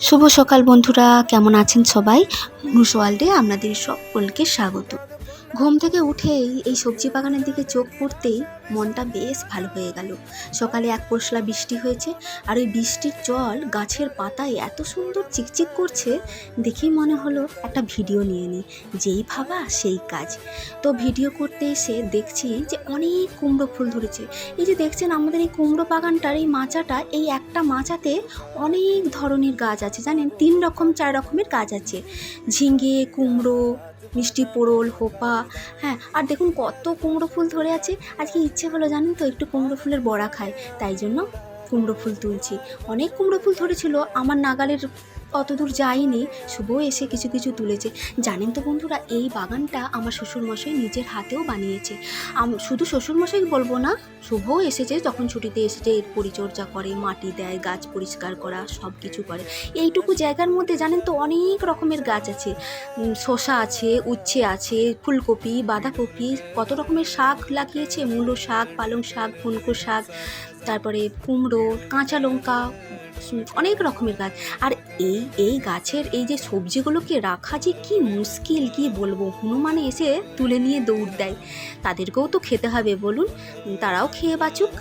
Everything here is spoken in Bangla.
শুভ সকাল বন্ধুরা, কেমন আছেন সবাই? নুস ওয়ার্ল্ডে আপনাদের সকলকে স্বাগত। ঘুম থেকে উঠেই এই সবজি বাগানের দিকে চোখ পড়তেই মনটা বেশ ভালো হয়ে গেল। সকালে এক পশলা বৃষ্টি হয়েছে, আর ওই বৃষ্টির জল গাছের পাতায় এত সুন্দর চিকচিক করছে, দেখেই মনে হলো একটা ভিডিও নিয়ে নিই। যেই ভাবা সেই কাজ। তো ভিডিও করতে এসে দেখছি যে অনেক কুমড়ো ফুল ধরেছে। এই যে দেখছেন আমাদের এই কুমড়ো বাগানটার এই মাচাটা, এই একটা মাচাতে অনেক ধরনের গাছ আছে, জানেন 3 রকমের গাছ আছে। ঝিঙে, কুমড়ো, মিষ্টি পোড়ল, হোপা, হ্যাঁ। আর দেখুন কত কুমড়ো ফুল ধরে আছে। আজকে ইচ্ছে হলো জানেন তো একটু কুমড়ো ফুলের বড়া খাই, তাই জন্য কুমড়ো ফুল তুলছি। অনেক কুমড়ো ফুল ধরেছিল, আমার নাগালের অত দূর যায়নি, শুভ এসে কিছু কিছু তুলেছে। জানেন তো বন্ধুরা, এই বাগানটা আমার শ্বশুরমশাই নিজের হাতেও বানিয়েছে। শুধু শ্বশুরমশাই বলবো না, শুভও এসেছে, যখন ছুটিতে এসেছে এর পরিচর্যা করে, মাটি দেয়, গাছ পরিষ্কার করা সব কিছু করে। এইটুকু জায়গার মধ্যে জানেন তো অনেক রকমের গাছ আছে। শসা আছে, উচ্ছে আছে, ফুলকপি, বাঁধাকপি, কত রকমের শাক লাগিয়েছে, মূলো শাক, পালং শাক, পুনকো শাক, তারপরে কুমড়ো, কাঁচা লঙ্কা, অনেক রকমের গাছ। আর এই এই গাছের এই যে সবজিগুলোকে রাখা যে কি মুশকিল, কি বলবো। হনুমানে এসে তুলে নিয়ে দৌড় দেয়। তাদেরকেও তো খেতে হবে বলুন, তারাও খেয়ে বাঁচুক।